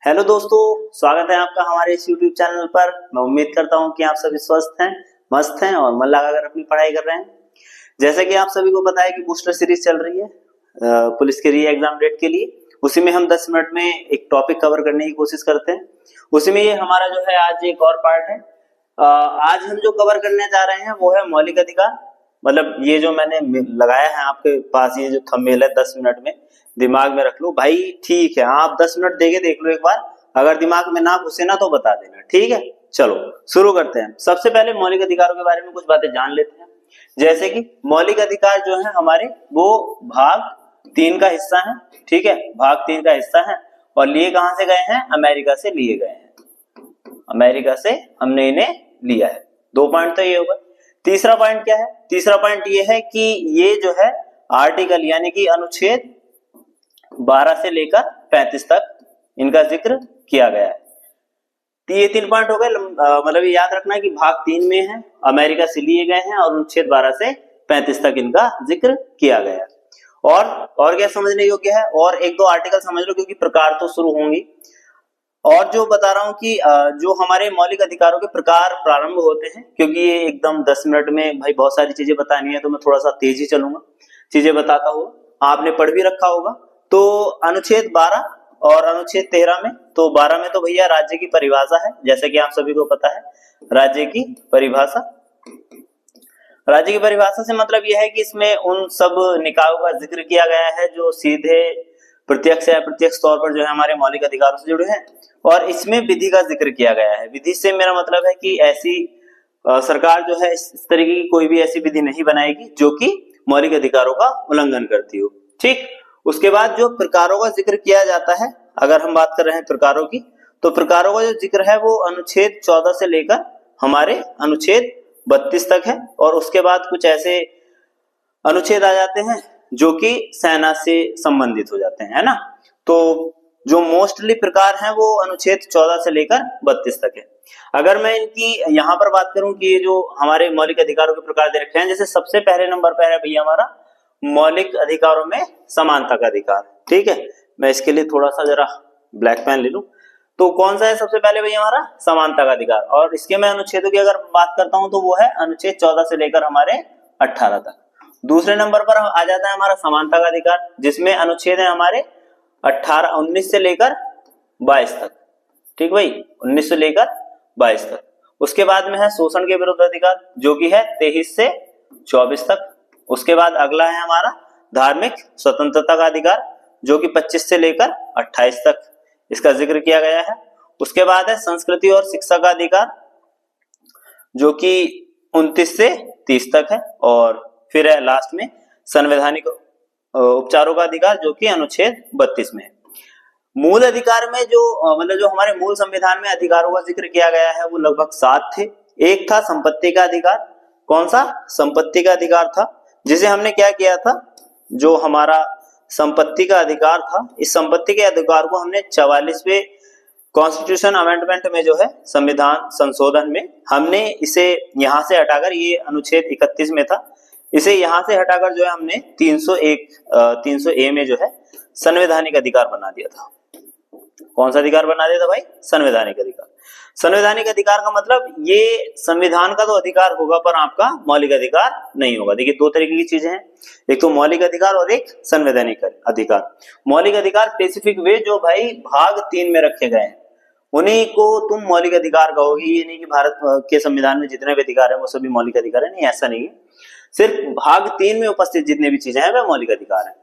Hello दोस्तों, स्वागत है आपका हमारे इस YouTube चैनल पर। मैं उम्मीद करता हूं कि आप सभी स्वस्थ हैं, मस्त हैं और मन लगाकर अपनी पढ़ाई कर रहे हैं। जैसा कि आप सभी को पता है कि बूस्टर सीरीज चल रही है पुलिस के री एग्जाम डेट के लिए। उसी में हम 10 मिनट में एक टॉपिक कवर करने की कोशिश करते हैं। उसी में ये हमारा जो है आज एक और पार्ट है। आज हम जो कवर करने जा रहे हैं वो है मौलिक अधिकार। मतलब ये जो मैंने लगाया है आपके पास, ये जो थंबनेल है 10 मिनट में, दिमाग में रख लो भाई। ठीक है, आप 10 मिनट देके देख लो एक बार, अगर दिमाग में ना घुसे ना तो बता देना, ठीक है। चलो शुरू करते हैं। सबसे पहले मौलिक अधिकारों के बारे में कुछ बातें जान लेते हैं। जैसे कि मौलिक अधिकार जो है हमारे, वो भाग 3 का हिस्सा है, ठीक है। भाग 3 का हिस्सा है और लिए कहां से गए हैं? अमेरिका से लिए गए हैं। अमेरिका से हमने इन्हें लिया है। 2 पॉइंट तो ये होगा। तीसरा पॉइंट क्या है? तीसरा पॉइंट ये है कि ये जो है आर्टिकल यानी कि अनुच्छेद 12 से लेकर 35 तक इनका जिक्र किया गया है। तो ये 3 पॉइंट हो गए। मतलब ये याद रखना है कि भाग 3 में है, अमेरिका से लिए गए हैं और अनुच्छेद 12 से 35 तक इनका जिक्र किया गया है। और क्या समझने योग्य है? और 1-2 आर्टिकल समझ लो, क्योंकि प्रकार तो शुरू होंगी। और जो बता रहा हूं कि जो हमारे मौलिक अधिकारों के प्रकार प्रारंभ होते हैं, क्योंकि ये एकदम 10 मिनट में भाई बहुत सारी चीजें बतानी है, तो मैं थोड़ा सा तेजी चलूंगा, चीजें बताता हुआ। आपने पढ़ भी रखा होगा। तो अनुच्छेद 12 और अनुच्छेद 13 में, तो 12 में तो भैया राज्य की परिभाषा है, जैसे कि आप सभी को पता है। राज्य की परिभाषा, राज्य की परिभाषा से मतलब यह है कि इसमें उन सब निकायों का जिक्र किया गया है जो सीधे प्रत्यक्ष या अप्रत्यक्ष तौर पर जो है हमारे मौलिक अधिकारों से जुड़े हैं। और इसमें विधि का जिक्र किया गया है। विधि से मेरा मतलब है कि ऐसी सरकार जो है इस तरीके की कोई भी ऐसी विधि नहीं बनाएगी जो कि मौलिक अधिकारों का उल्लंघन करती हो, ठीक। उसके बाद जो प्रकारों का जिक्र किया जाता है, अगर हम बात कर रहे हैं प्रकारों की, तो प्रकारों का जो जिक्र है वो अनुच्छेद 14 से लेकर हमारे अनुच्छेद 32 तक है। और उसके बाद कुछ ऐसे अनुच्छेद आ जाते हैं जो कि सेना से संबंधित हो जाते हैं, है ना। तो जो मोस्टली प्रकार हैं वो अनुच्छेद 14 से लेकर 32 तक है। अगर मैं इनकी यहाँ पर बात करूं कि ये जो हमारे मौलिक अधिकारों के प्रकार दे रखे हैं, जैसे सबसे पहले नंबर पर है भैया हमारा मौलिक अधिकारों में समानता का अधिकार, ठीक है। मैं इसके लिए थोड़ा सा जरा ब्लैक पेन ले लूं। तो कौन सा है सबसे पहले भैया? हमारा समानता का अधिकार। और इसके मैं अनुच्छेदों की अगर बात करता हूं तो वो है अनुच्छेद 14 से लेकर हमारे 18 तक। दूसरे नंबर पर आ जाता है हमारा समानता का अधिकार, जिसमें अनुच्छेद है हमारे 19 से लेकर 22 तक, ठीक भाई, 19 से लेकर 22 तक। उसके बाद में है शोषण के विरुद्ध अधिकार, जो कि है 23 से 24 तक। उसके बाद अगला है हमारा धार्मिक स्वतंत्रता का अधिकार, जो कि 25 से लेकर 28 तक इसका जिक्र किया गया है। उसके बाद है संस्कृति और शिक्षा का अधिकार, जो कि 29 से 30 तक है। और फिर है लास्ट में संवैधानिक उपचारों का अधिकार, जो कि अनुच्छेद 32 में है। मूल अधिकार में जो मतलब जो हमारे मूल संविधान में अधिकारों का जिक्र किया गया है वो लगभग 7 थे। एक था संपत्ति का अधिकार। कौन सा? संपत्ति का अधिकार था, जिसे हमने क्या किया था, जो हमारा संपत्ति का अधिकार था, इस संपत्ति के अधिकार को हमने 44वें कॉन्स्टिट्यूशन अमेंडमेंट में जो है संविधान संशोधन में हमने इसे यहां से हटाकर, ये अनुच्छेद 31 में था, इसे यहां से हटाकर जो है हमने 300A में जो है संवैधानिक अधिकार बना दिया था। कौन सा अधिकार बना दिया था भाई? संवैधानिक अधिकार। संवैधानिक अधिकार का मतलब ये संविधान का तो अधिकार होगा पर आपका मौलिक अधिकार नहीं होगा। देखिए 2 तरीके की चीजें हैं, एक तो मौलिक अधिकार और एक संवैधानिक अधिकार। मौलिक अधिकार स्पेसिफिक वे जो भाई भाग 3 में रखे गए हैं, उन्हीं को तुम मौलिक अधिकार कहोगे। ये नहीं कि भारत के संविधान में जितने भी अधिकार है वो सभी मौलिक अधिकार है, नहीं, ऐसा नहीं है। सिर्फ भाग 3 में उपस्थित जितने भी चीजें हैं वह मौलिक अधिकार है।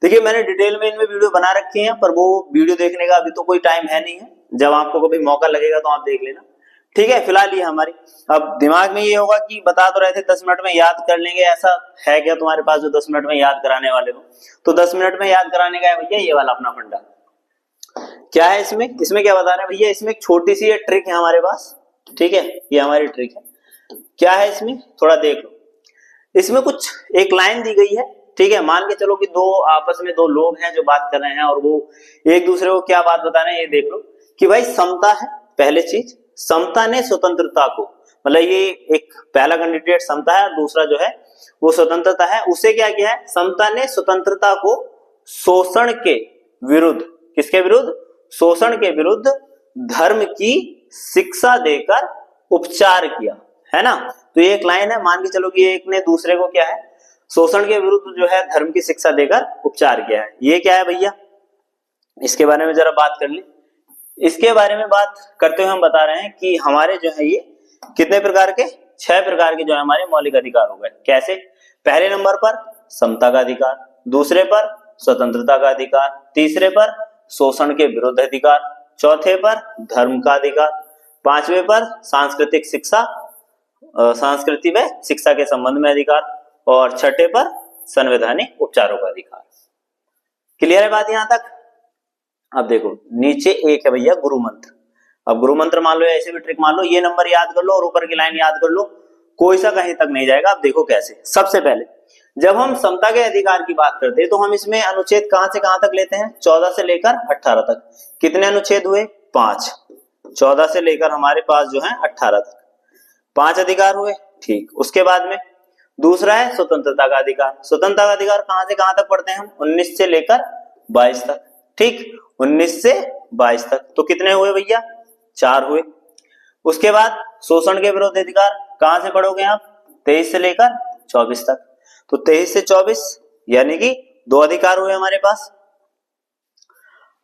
देखिए मैंने डिटेल में इनमें वीडियो बना रखी है, पर वो वीडियो देखने का अभी तो कोई टाइम है नहीं है। जब आपको कभी मौका लगेगा तो आप देख लेना, ठीक है। फिलहाल ये हमारी अब दिमाग में ये होगा कि बता तो रहे थे 10 मिनट में याद कर लेंगे, ऐसा है क्या तुम्हारे पास जो 10 मिनट में याद कराने वाले हो? तो 10 मिनट में याद कराने का है भैया ये वाला अपना फंडा। क्या है इसमें? इसमें क्या बता रहे हैं भैया? इसमें एक छोटी सी ट्रिक है हमारे पास, ठीक है, ये हमारी ट्रिक है। क्या है इसमें? थोड़ा देख लो। इसमें कुछ एक लाइन दी गई है, ठीक है। मान के चलो कि आपस में 2 लोग हैं जो बात कर रहे हैं और वो एक दूसरे को क्या बात बता रहे हैं, ये देख लो कि भाई समता है। पहले चीज, समता ने स्वतंत्रता को, मतलब ये एक पहला कैंडिडेट समता है, दूसरा जो है वो स्वतंत्रता है। उसे क्या किया है? समता ने स्वतंत्रता को शोषण के विरुद्ध, किसके विरुद्ध? शोषण के विरुद्ध धर्म की शिक्षा देकर उपचार किया, है ना। तो ये एक लाइन है, मान के चलो कि एक ने दूसरे को क्या है, शोषण के विरुद्ध जो है धर्म की शिक्षा देकर उपचार किया है। ये क्या है भैया, इसके बारे में जरा बात कर ली। इसके बारे में बात करते हुए हम बता रहे हैं कि हमारे जो है ये कितने प्रकार के, 6 प्रकार के जो है हमारे मौलिक अधिकार हो गए। कैसे? पहले नंबर पर समता का अधिकार, दूसरे पर स्वतंत्रता का अधिकार, तीसरे पर शोषण के विरुद्ध अधिकार, चौथे पर धर्म का अधिकार, पांचवे पर सांस्कृतिक शिक्षा, संस्कृति व शिक्षा के संबंध में अधिकार, और छठे पर संवैधानिक उपचारों का अधिकार। क्लियर है बात यहां तक? अब देखो नीचे एक है भैया गुरु मंत्र। अब गुरु मंत्र मान लो, ऐसे भी ट्रिक मान लो, ये नंबर याद कर लो और ऊपर की लाइन याद कर लो, कोई सा कहीं तक नहीं जाएगा। अब देखो कैसे। सबसे पहले जब हम समता के अधिकार की बात करते हैं तो हम इसमें अनुच्छेद कहां से कहां तक लेते हैं? 14 से लेकर 18 तक। कितने अनुच्छेद हुए? 5। 14 से लेकर हमारे पास जो है 18 तक 5 अधिकार हुए। ठीक, उसके बाद में दूसरा है स्वतंत्रता का अधिकार। स्वतंत्रता का अधिकार कहां से कहां तक पढ़ते हैं हम? 19 से लेकर 22 तक। ठीक, 19 से 22 तक। तो कितने हुए भैया? 4 हुए। उसके बाद शोषण के विरुद्ध अधिकार कहां से पढ़ोगे आप? 23 से लेकर 24 तक। तो 23 से 24 यानी कि 2 अधिकार हुए हमारे पास।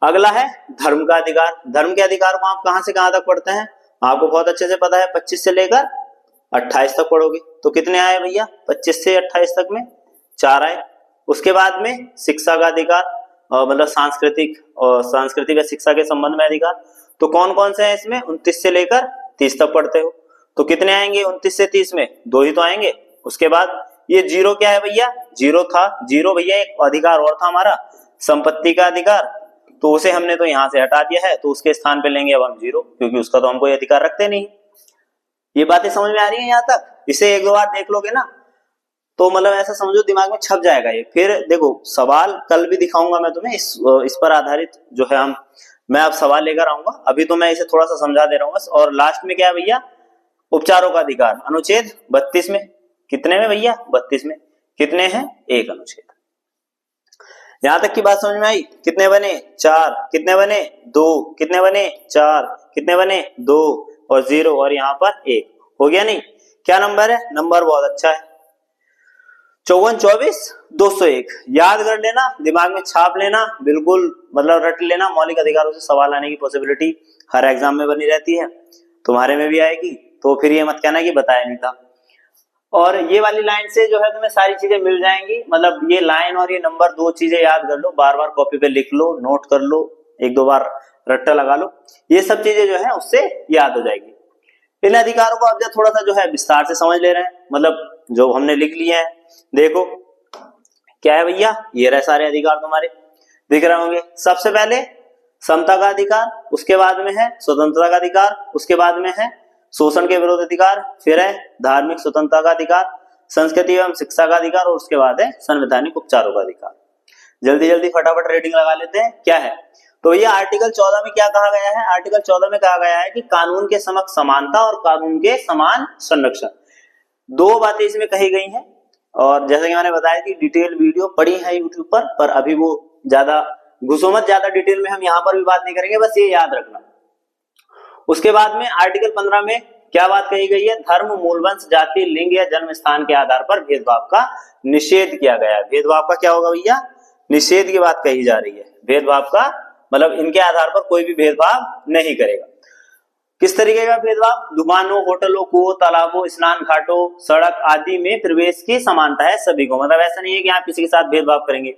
अगला है धर्म का अधिकार। धर्म के अधिकार को आप कहां से कहां तक पढ़ते हैं? आपको बहुत अच्छे से पता है, 25 से लेकर 28 तक पढ़ोगे। तो कितने आए भैया? 25 से 28 तक में 4 आए। उसके बाद में शिक्षा का अधिकार, मतलब सांस्कृतिक और सांस्कृतिक व शिक्षा के संबंध में अधिकार। तो कौन कौन से हैं इसमें? 29 से लेकर 30 तक पढ़ते हो। तो कितने आएंगे 29 से 30 में? 2 ही तो आएंगे। उसके बाद ये 0 क्या है भैया? 0 था। 0 भैया एक अधिकार और था हमारा, संपत्ति का अधिकार। तो उसे हमने तो यहां से हटा दिया है, तो उसके स्थान पे लेंगे अब हम 0, क्योंकि उसका तो हम कोई अधिकार रखते नहीं। ये बातें समझ में आ रही है यहां तक? इसे 1-2 बार देख लोगे ना तो मतलब ऐसा समझो दिमाग में छप जाएगा ये। फिर देखो सवाल कल भी दिखाऊंगा मैं तुम्हें, इस पर आधारित जो है मैं अब सवाल लेकर आऊंगा। अभी तो मैं इसे थोड़ा सा समझा दे रहा हूँ बस। और लास्ट में क्या है भैया? उपचारों का अधिकार, अनुच्छेद 32 में। कितने में भैया? 32 में। कितने हैं? 1 अनुच्छेद। यहां तक की बात समझ में आई? कितने बने? 4। कितने बने? 2। कितने बने? 4। कितने बने? 2 और 0 और यहाँ पर 1। हो गया नहीं? क्या नंबर है? नंबर बहुत अच्छा है, 54 24 201। याद कर लेना, दिमाग में छाप लेना, बिल्कुल मतलब रट लेना। मौलिक अधिकारों से सवाल आने की पॉसिबिलिटी हर एग्जाम में बनी रहती है, तुम्हारे में भी आएगी। तो फिर ये मत कहना कि बताया नहीं था। और ये वाली लाइन से जो है तुम्हें सारी चीजें मिल जाएंगी। मतलब ये लाइन और ये नंबर 2 चीजें याद कर लो, बार बार कॉपी पे लिख लो, नोट कर लो, 1-2 बार रट्टा लगा लो। ये सब चीजें जो है उससे याद हो जाएगी। इन अधिकारों को अब जब थोड़ा सा जो है विस्तार से समझ ले रहे हैं, मतलब जो हमने लिख लिए हैं। देखो क्या है भैया? ये रहे सारे अधिकार तुम्हारे दिख रहे होंगे। सबसे पहले समता का अधिकार, उसके बाद में है स्वतंत्रता का अधिकार, उसके बाद में है शोषण के विरुद्ध अधिकार, फिर है धार्मिक स्वतंत्रता का अधिकार, संस्कृति एवं शिक्षा का अधिकार, और उसके बाद है संवैधानिक उपचारों का अधिकार। जल्दी जल्दी फटाफट रेडिंग लगा लेते हैं। क्या है? तो ये आर्टिकल 14 में क्या कहा गया है? आर्टिकल 14 में कहा गया है कि कानून के समक्ष समानता और कानून के समान संरक्षण, 2 बातें इसमें कही गई हैं। और जैसे कि मैंने बताया कि डिटेल वीडियो पड़ी है यूट्यूब पर अभी वो ज्यादा घुसो मत, ज्यादा डिटेल में हम यहाँ पर भी बात नहीं करेंगे, बस ये याद रखना। उसके बाद में आर्टिकल 15 में क्या बात कही गई है? धर्म, मूल वंश, जाति, लिंग या जन्म स्थान के आधार पर भेदभाव का निषेध किया गया है। भेदभाव का क्या होगा भैया? निषेध की बात कही जा रही है। भेदभाव का मतलब इनके आधार पर कोई भी भेदभाव नहीं करेगा। किस तरीके का भेदभाव? दुकानों, होटलों, कुओं, तालाबों, स्नान घाटों, सड़क आदि में प्रवेश की समानता है सभी को। मतलब ऐसा नहीं है कि आप किसी के साथ भेदभाव करेंगे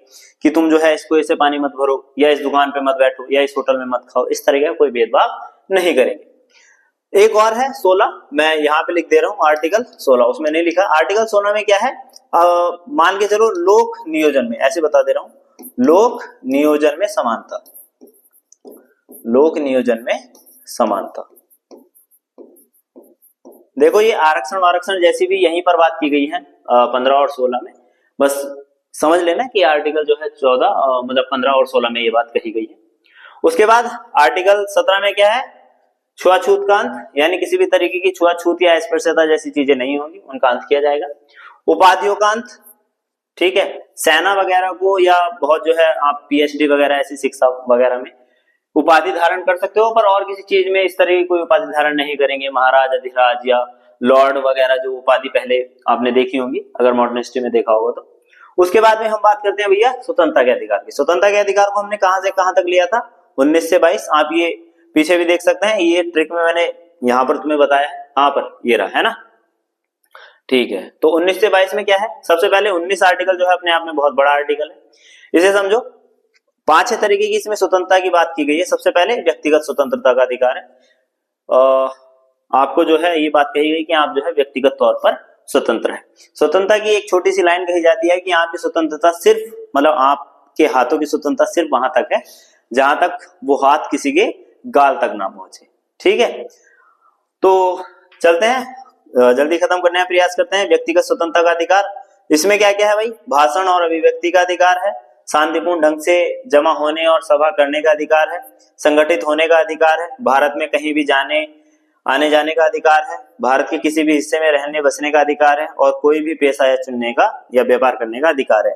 कि तुम जो है इसको ऐसे पानी मत भरो, या इस दुकान पे मत बैठो, या इस होटल में मत खाओ। इस तरीके का कोई भेदभाव नहीं करेंगे। एक और है 16, मैं यहाँ पे लिख दे रहा हूँ आर्टिकल 16, उसमें नहीं लिखा। आर्टिकल 16 में क्या है? मान के चलो लोक नियोजन में, ऐसे बता दे रहा हूँ, लोक नियोजन में समानता, लोक नियोजन में समानता। देखो ये आरक्षण जैसी भी यहीं पर बात की गई है 15 और 16 में। बस समझ लेना कि आर्टिकल जो है 14 मतलब 15 और 16 में ये बात कही गई है। उसके बाद आर्टिकल 17 में क्या है? छुआछूत का अंत, यानी किसी भी तरीके की छुआछूत या स्पर्शता जैसी चीजें नहीं होंगी, उनका अंत किया जाएगा। उपाधियों का अंत, ठीक है, सेना वगैरह को या बहुत जो है आप पीएचडी वगैरह ऐसी शिक्षा वगैरह में उपाधि धारण कर सकते हो, पर और किसी चीज में इस तरह की कोई उपाधि धारण नहीं करेंगे। महाराज, अधिराज या लॉर्ड वगैरह जो उपाधि पहले आपने देखी होंगी अगर मॉडर्न हिस्ट्री में देखा होगा तो। उसके बाद में हम बात करते हैं भैया स्वतंत्रता के अधिकार की। स्वतंत्रता के अधिकार को हमने कहां से कहां तक लिया था? 19 से 22। आप ये पीछे भी देख सकते हैं, ये ट्रिक में मैंने यहां पर तुम्हें बताया है, यहाँ पर ये रहा है ना, ठीक है। तो 19 से 22 में क्या है? सबसे पहले 19 आर्टिकल जो है अपने आप में बहुत बड़ा आर्टिकल है, इसे समझो। 5 तरीके की इसमें स्वतंत्रता की बात की गई है। सबसे पहले व्यक्तिगत स्वतंत्रता का अधिकार है। आपको जो है ये बात कही गई कि आप जो है व्यक्तिगत तौर पर स्वतंत्र है। स्वतंत्रता की एक छोटी सी लाइन कही जाती है कि आपकी स्वतंत्रता सिर्फ, मतलब आपके हाथों की स्वतंत्रता सिर्फ वहां तक है जहां तक वो हाथ किसी के गाल तक ना पहुंचे, ठीक है। तो चलते हैं, जल्दी खत्म करने का प्रयास करते हैं। व्यक्तिगत स्वतंत्रता का अधिकार, इसमें क्या क्या है भाई? भाषण और अभिव्यक्ति का अधिकार है, शांतिपूर्ण ढंग से जमा होने और सभा करने का अधिकार है, संगठित होने का अधिकार है, भारत में कहीं भी आने जाने का अधिकार है, भारत के किसी भी हिस्से में रहने बसने का अधिकार है, और कोई भी पेशा या चुनने का या व्यापार करने का अधिकार है।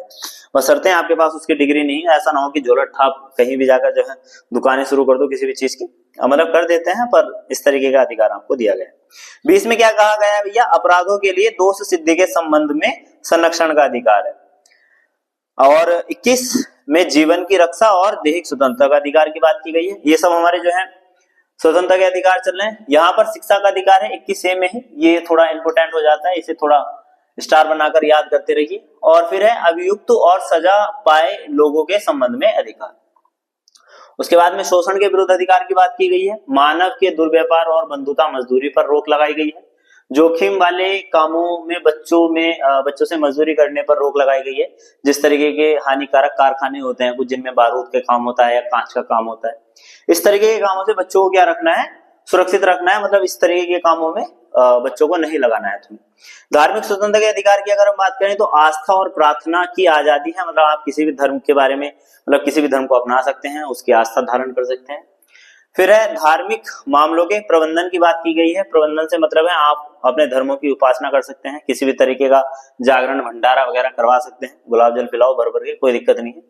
बशर्ते आपके पास उसकी डिग्री नहीं है। ऐसा ना हो कि झोलट ठाप कहीं भी जाकर जो है दुकानें शुरू कर दो किसी भी चीज की, मतलब कर देते हैं, पर इस तरीके का अधिकार आपको दिया गया है। 20 में क्या कहा गया है भैया? अपराधों के लिए दोष सिद्धि के संबंध में संरक्षण का अधिकार है। और 21 में जीवन की रक्षा और दैहिक स्वतंत्रता का अधिकार की बात की गई है। ये सब हमारे जो है स्वतंत्रता के अधिकार चल रहे हैं। यहाँ पर शिक्षा का अधिकार है 21 में ही, ये थोड़ा इंपोर्टेंट हो जाता है, इसे थोड़ा स्टार बनाकर याद करते रहिए। और फिर है अभियुक्त और सजा पाए लोगों के संबंध में अधिकार। उसके बाद में शोषण के विरुद्ध अधिकार की बात की गई है। मानव के दुर्व्यापार और बंधुता मजदूरी पर रोक लगाई गई है। जोखिम वाले कामों में बच्चों से मजदूरी करने पर रोक लगाई गई है। जिस तरीके के हानिकारक कारखाने होते हैं कुछ, जिनमें बारूद का काम होता है या कांच का काम होता है, इस तरीके के कामों से बच्चों को क्या रखना है? सुरक्षित रखना है। मतलब इस तरीके के कामों में बच्चों को नहीं लगाना है तुम्हें। धार्मिक स्वतंत्रता के अधिकार की अगर हम बात करें तो आस्था और प्रार्थना की आजादी है। मतलब आप किसी भी धर्म के बारे में, मतलब किसी भी धर्म को अपना सकते हैं, उसकी आस्था धारण कर सकते हैं। फिर है धार्मिक मामलों के प्रबंधन की बात की गई है। प्रबंधन से मतलब है आप अपने धर्मों की उपासना कर सकते हैं, किसी भी तरीके का जागरण भंडारा वगैरह करवा सकते हैं, गुलाब जल पिलाओ भर भर के, कोई दिक्कत नहीं है।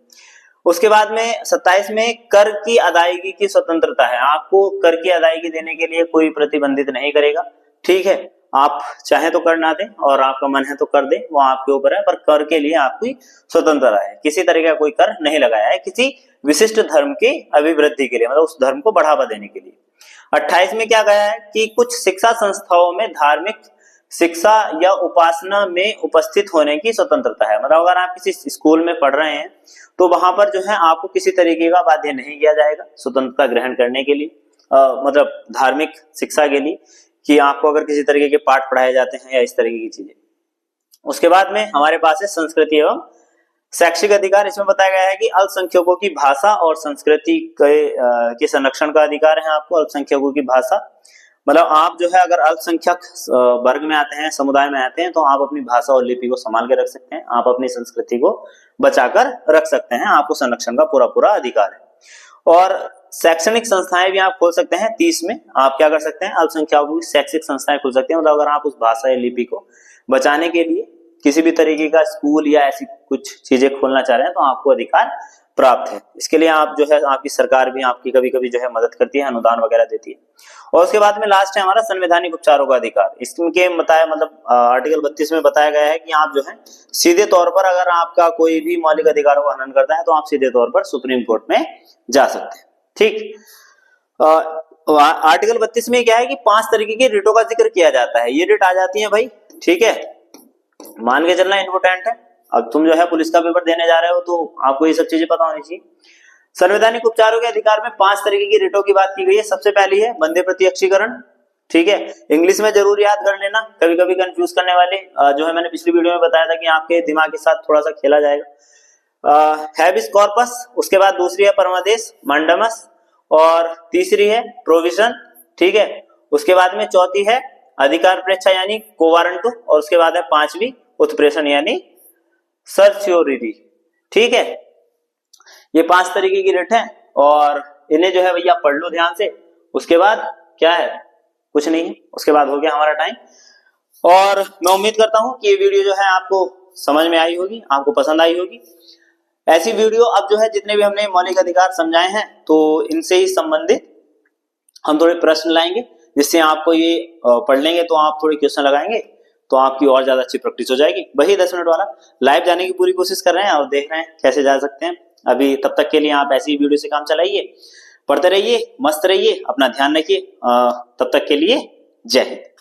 उसके बाद में 27 में कर की अदायगी की स्वतंत्रता है। आपको कर की अदायगी देने के लिए कोई प्रतिबंधित नहीं करेगा, ठीक है। आप चाहे तो कर ना दें और आपका मन है तो कर दें, वो आपके ऊपर है, पर कर के लिए आपकी स्वतंत्रता है। किसी तरह का कोई कर नहीं लगाया है किसी विशिष्ट धर्म की अभिवृद्धि के लिए, मतलब उस धर्म को बढ़ावा देने के लिए। 28 में क्या कहा है कि कुछ शिक्षा संस्थाओं में धार्मिक शिक्षा या उपासना में उपस्थित होने की स्वतंत्रता है। मतलब अगर आप किसी स्कूल में पढ़ रहे हैं तो वहां पर जो है आपको किसी तरीके का बाध्य नहीं किया जाएगा स्वतंत्रता ग्रहण करने के लिए, मतलब धार्मिक शिक्षा के लिए, कि आपको अगर किसी तरीके के पाठ पढ़ाए जाते हैं या इस तरीके की चीजें। उसके बाद में हमारे पास है संस्कृति एवं शैक्षिक अधिकार। इसमें बताया गया है कि अल्पसंख्यकों की भाषा और संस्कृति के संरक्षण का अधिकार है आपको। अल्पसंख्यकों की भाषा मतलब आप जो है अगर अल्पसंख्यक वर्ग में आते हैं, समुदाय में आते हैं, तो आप अपनी भाषा और लिपि को संभाल के रख सकते हैं, आप अपनी संस्कृति को बचाकर रख सकते हैं, आपको संरक्षण का पूरा पूरा अधिकार है। और शैक्षणिक संस्थाएं भी आप खोल सकते हैं। 30 में आप क्या कर सकते हैं? अल्पसंख्यकों की शैक्षिक संस्थाएं खोल सकते हैं। मतलब अगर आप उस भाषा या लिपि को बचाने के लिए किसी भी तरीके का स्कूल या ऐसी कुछ चीजें खोलना चाह रहे हैं तो आपको अधिकार प्राप्त है। इसके लिए आप जो है, आपकी सरकार भी आपकी कभी कभी जो है मदद करती है, अनुदान वगैरह देती है। और उसके बाद में लास्ट है हमारा संवैधानिक उपचारों का अधिकार। इसके बताया, मतलब आर्टिकल 32 में बताया गया है कि आप जो है सीधे तौर पर अगर आपका कोई भी मौलिक अधिकारों का हनन करता है तो आप सीधे तौर पर सुप्रीम कोर्ट में जा सकते हैं, ठीक। आर्टिकल 32 में क्या है कि 5 तरीके की रिटों का जिक्र किया जाता है। ये रिट आ जाती है भाई, ठीक है, मान के चलना इंपोर्टेंट है। अब तुम जो है पुलिस का पेपर देने जा रहे हो तो आपको ये सब चीजें पता होनी चाहिए। संवैधानिक उपचारों के अधिकार में 5 तरीके की रिटों की बात की गई है। सबसे पहली है बंदे प्रत्यक्षीकरण, ठीक है, इंग्लिश में जरूर याद कर लेना, कभी कभी कंफ्यूज करने वाले जो है मैंने पिछली वीडियो में बताया था कि आपके दिमाग के साथ थोड़ा सा खेला जाएगा। हैबिस कॉर्पस, उसके बाद दूसरी है परमादेश मंडमस, और तीसरी है प्रोविजन, ठीक है। उसके बाद में चौथी है अधिकार प्रेक्षा यानी कोवारंटो, और उसके बाद है 5वीं उत्प्रेषण यानी सर्च्योरिटी, ठीक है। ये 5 तरीके की रिट है और इन्हें जो है भैया पढ़ लो ध्यान से। उसके बाद क्या है? कुछ नहीं है, उसके बाद हो गया हमारा टाइम। और मैं उम्मीद करता हूं कि ये वीडियो जो है आपको समझ में आई होगी, आपको पसंद आई होगी। ऐसी वीडियो अब जो है जितने भी हमने मौलिक अधिकार समझाए हैं तो इनसे ही संबंधित हम थोड़े प्रश्न लाएंगे, जिससे आपको ये पढ़ लेंगे तो आप थोड़े क्वेश्चन लगाएंगे तो आपकी और ज्यादा अच्छी प्रैक्टिस हो जाएगी। वही 10 मिनट वाला लाइव जाने की पूरी कोशिश कर रहे हैं और देख रहे हैं कैसे जा सकते हैं। अभी तब तक के लिए आप ऐसी ही वीडियो से काम चलाइए, पढ़ते रहिए, मस्त रहिए, अपना ध्यान रखिए। तब तक के लिए जय हिंद।